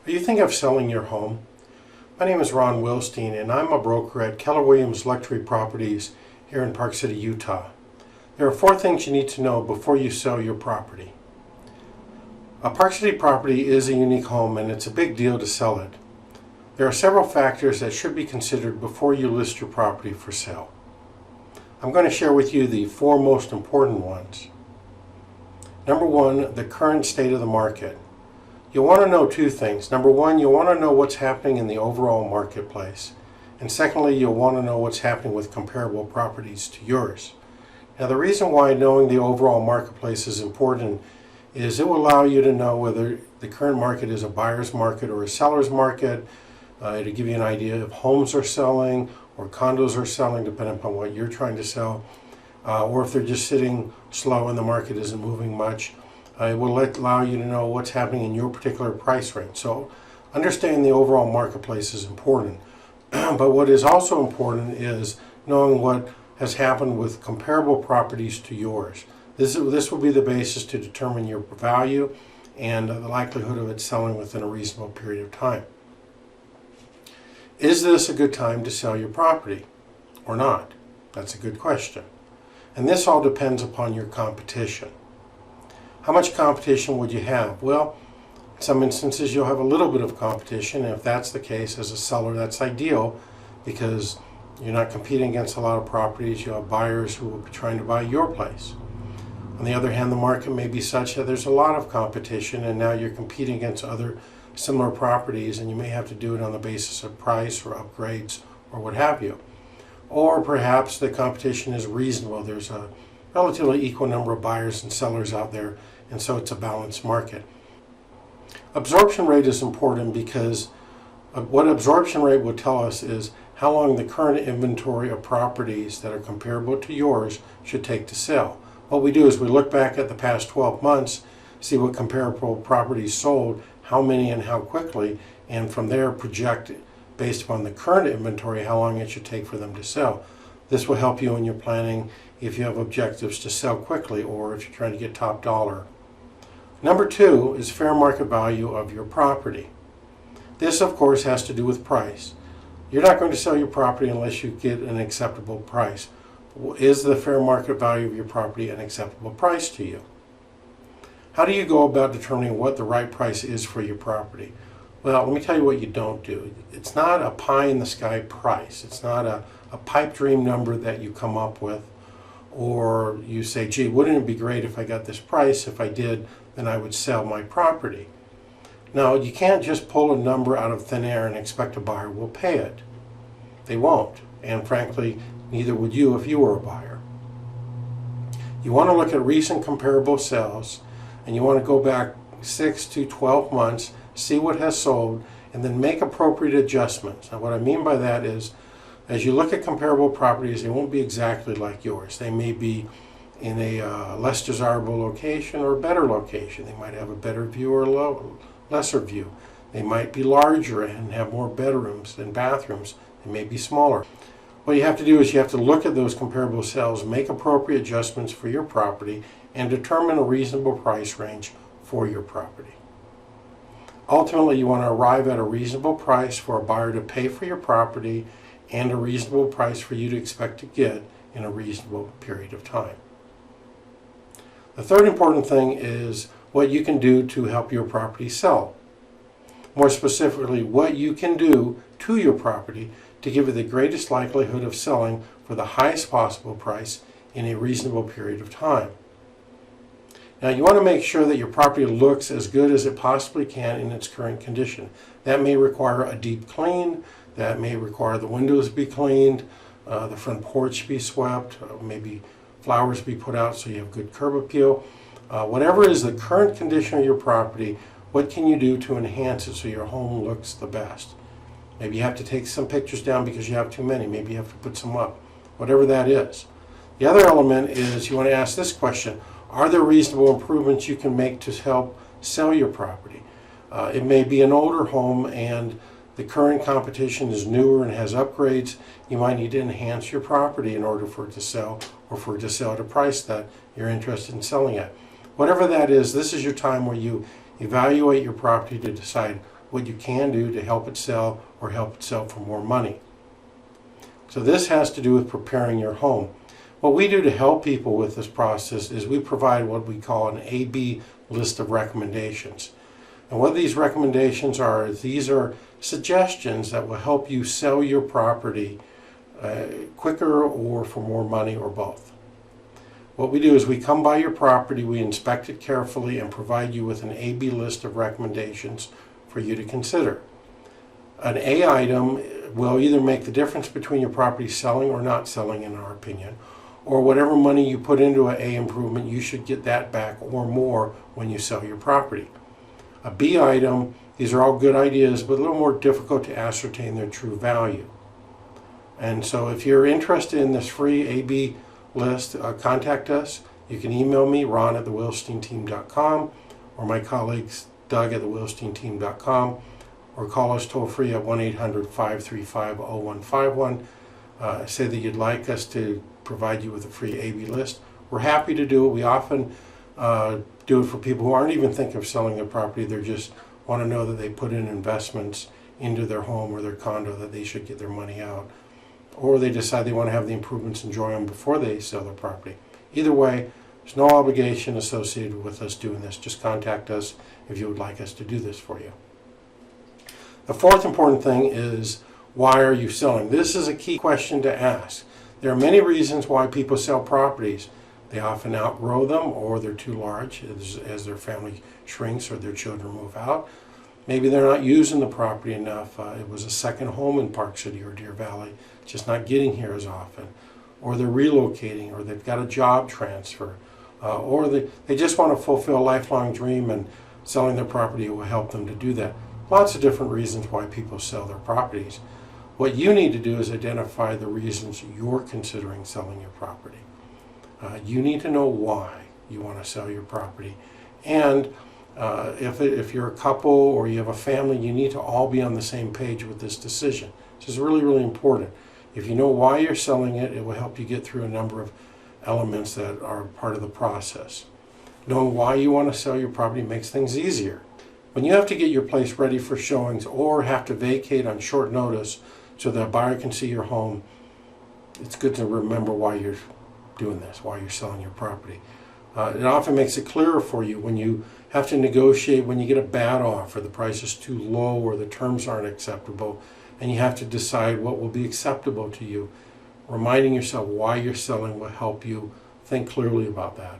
Are you thinking of selling your home? My name is Ron Wilstein, and I'm a broker at Keller Williams Luxury Properties here in Park City, Utah. There are 4 things you need to know before you sell your property. A Park City property is a unique home, and it's a big deal to sell it. There are several factors that should be considered before you list your property for sale. I'm going to share with you the 4 most important ones. Number 1, the current state of the market. You'll want to know 2 things. Number 1, you'll want to know what's happening in the overall marketplace. And secondly, you'll want to know what's happening with comparable properties to yours. Now, the reason why knowing the overall marketplace is important is it will allow you to know whether the current market is a buyer's market or a seller's market. It'll give you an idea if homes are selling or condos are selling, depending upon what you're trying to sell, or if they're just sitting slow and the market isn't moving much. It will allow you to know what's happening in your particular price range. So understanding the overall marketplace is important. But what is also important is knowing what has happened with comparable properties to yours. This will be the basis to determine your value and the likelihood of it selling within a reasonable period of time. Is this a good time to sell your property or not? That's a good question. And this all depends upon your competition. How much competition would you have? Well, in some instances you'll have a little bit of competition, and if that's the case, as a seller, that's ideal because you're not competing against a lot of properties. You'll have buyers who will be trying to buy your place. On the other hand, the market may be such that there's a lot of competition, and now you're competing against other similar properties, and you may have to do it on the basis of price or upgrades or what have you. Or perhaps the competition is reasonable. There's a relatively equal number of buyers and sellers out there, and so it's a balanced market. Absorption rate is important because what absorption rate will tell us is how long the current inventory of properties that are comparable to yours should take to sell. What we do is we look back at the past 12 months, see what comparable properties sold, how many and how quickly, and from there project based upon the current inventory how long it should take for them to sell. This will help you in your planning if you have objectives to sell quickly or if you're trying to get top dollar. Number 2 is fair market value of your property. This, of course, has to do with price. You're not going to sell your property unless you get an acceptable price. Is the fair market value of your property an acceptable price to you? How do you go about determining what the right price is for your property? Well, let me tell you what you don't do. It's not a pie-in-the-sky price. It's not a pipe dream number that you come up with, or you say, gee, wouldn't it be great if I got this price? If I did, then I would sell my property. Now, you can't just pull a number out of thin air and expect a buyer will pay it. They won't, and frankly, neither would you if you were a buyer. You want to look at recent comparable sales, and you want to go back 6 to 12 months, see what has sold, and then make appropriate adjustments. Now, what I mean by that is, as you look at comparable properties, they won't be exactly like yours. They may be in a less desirable location or a better location. They might have a better view or a lesser view. They might be larger and have more bedrooms than bathrooms. They may be smaller. What you have to do is you have to look at those comparable sales, make appropriate adjustments for your property, and determine a reasonable price range for your property. Ultimately, you want to arrive at a reasonable price for a buyer to pay for your property and a reasonable price for you to expect to get in a reasonable period of time. The third important thing is what you can do to help your property sell. More specifically, what you can do to your property to give it the greatest likelihood of selling for the highest possible price in a reasonable period of time. Now, you want to make sure that your property looks as good as it possibly can in its current condition. That may require a deep clean. That may require the windows be cleaned, the front porch be swept, maybe flowers be put out so you have good curb appeal. Whatever is the current condition of your property, what can you do to enhance it so your home looks the best? Maybe you have to take some pictures down because you have too many. Maybe you have to put some up, whatever that is. The other element is you want to ask this question: are there reasonable improvements you can make to help sell your property? It may be an older home and the current competition is newer and has upgrades. You might need to enhance your property in order for it to sell, or for it to sell at a price that you're interested in selling at. Whatever that is, this is your time where you evaluate your property to decide what you can do to help it sell or help it sell for more money. So this has to do with preparing your home. What we do to help people with this process is we provide what we call an A-B list of recommendations. And what these recommendations are, is these are suggestions that will help you sell your property quicker or for more money or both. What we do is we come by your property, we inspect it carefully, and provide you with an A-B list of recommendations for you to consider. An A item will either make the difference between your property selling or not selling, in our opinion, or whatever money you put into an A improvement, you should get that back or more when you sell your property. A B item, these are all good ideas, but a little more difficult to ascertain their true value. And so if you're interested in this free A-B list, contact us. You can email me, Ron at thewilsteinteam.com, or my colleagues, Doug at thewilsteinteam.com, or call us toll free at 1-800-535-0151. Say that you'd like us to provide you with a free A-B list. We're happy to do it. We often do it for people who aren't even thinking of selling their property. They just want to know that they put in investments into their home or their condo, that they should get their money out. Or they decide they want to have the improvements, enjoy them before they sell their property. Either way, there's no obligation associated with us doing this. Just contact us if you would like us to do this for you. The fourth important thing is, why are you selling? This is a key question to ask. There are many reasons why people sell properties. They often outgrow them, or they're too large as their family shrinks or their children move out. Maybe they're not using the property enough. It was a second home in Park City or Deer Valley, just not getting here as often. Or they're relocating, or they've got a job transfer, or they just want to fulfill a lifelong dream, and selling their property will help them to do that. Lots of different reasons why people sell their properties. What you need to do is identify the reasons you're considering selling your property. You need to know why you want to sell your property. And if you're a couple or you have a family, you need to all be on the same page with this decision. This is really, really important. If you know why you're selling it, it will help you get through a number of elements that are part of the process. Knowing why you want to sell your property makes things easier. When you have to get your place ready for showings or have to vacate on short notice so that a buyer can see your home, it's good to remember why you're doing this, why you're selling your property. It often makes it clearer for you when you have to negotiate, when you get a bad offer, the price is too low or the terms aren't acceptable, and you have to decide what will be acceptable to you. Reminding yourself why you're selling will help you think clearly about that.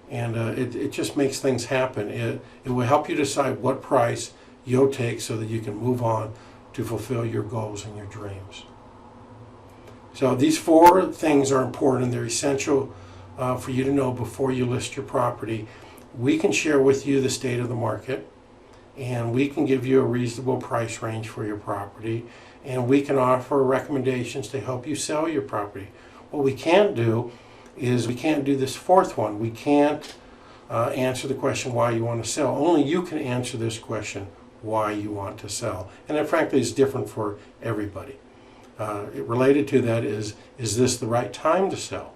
And it just makes things happen. It will help you decide what price you'll take so that you can move on to fulfill your goals and your dreams. So these four things are important. They're essential for you to know before you list your property. We can share with you the state of the market, and we can give you a reasonable price range for your property, and we can offer recommendations to help you sell your property. What we can't do is we can't do this fourth one. We can't answer the question why you want to sell. Only you can answer this question, why you want to sell. And that frankly is different for everybody. Related to that is this the right time to sell?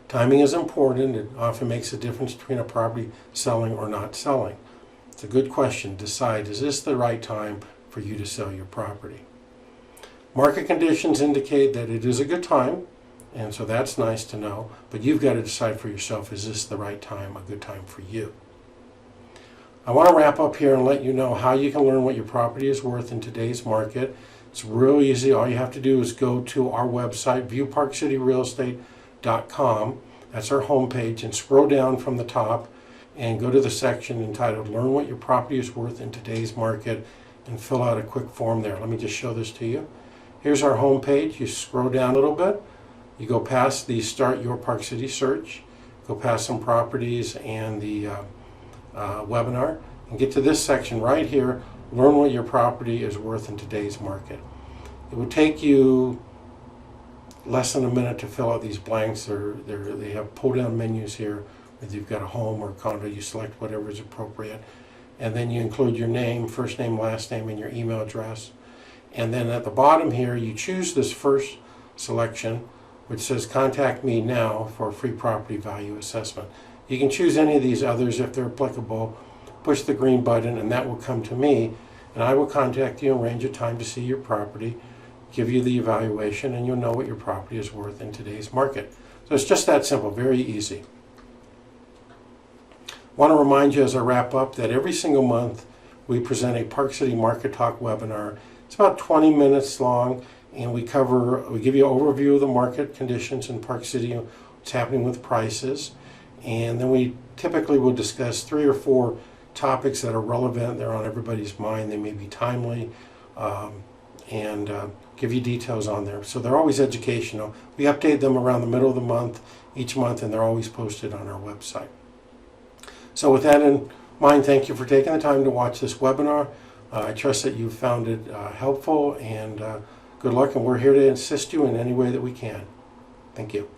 Timing is important. It often makes a difference between a property selling or not selling. It's a good question. Decide, is this the right time for you to sell your property? Market conditions indicate that it is a good time, and so that's nice to know, but you've got to decide for yourself, is this the right time, a good time for you? I want to wrap up here and let you know how you can learn what your property is worth in today's market. It's real easy. All you have to do is go to our website, BuyParkCityRealEstate.com. That's our homepage, and scroll down from the top and go to the section entitled Learn What Your Property is Worth in Today's Market, and fill out a quick form there. Let me just show this to you. Here's our homepage. You scroll down a little bit. You go past the Start Your Park City search, go past some properties and the webinar, and get to this section right here, Learn What Your Property is Worth in Today's Market. It would take you less than a minute to fill out these blanks. They have pull-down menus here. Whether you've got a home or a condo, you select whatever is appropriate. And then you include your name, first name, last name, and your email address. And then at the bottom here, you choose this first selection, which says Contact Me Now for a free property value assessment. You can choose any of these others if they're applicable. Push the green button, and that will come to me. and I will contact you and arrange a time to see your property, give you the evaluation, and you'll know what your property is worth in today's market. So it's just that simple, very easy. I want to remind you as I wrap up that every single month we present a Park City Market Talk webinar. It's about 20 minutes long, and we give you an overview of the market conditions in Park City, what's happening with prices, and then we typically will discuss 3 or 4 topics that are relevant, they're on everybody's mind, they may be timely, and give you details on there. So they're always educational. We update them around the middle of the month, each month, and they're always posted on our website. So with that in mind, thank you for taking the time to watch this webinar. I trust that you found it helpful, and good luck, and we're here to assist you in any way that we can. Thank you.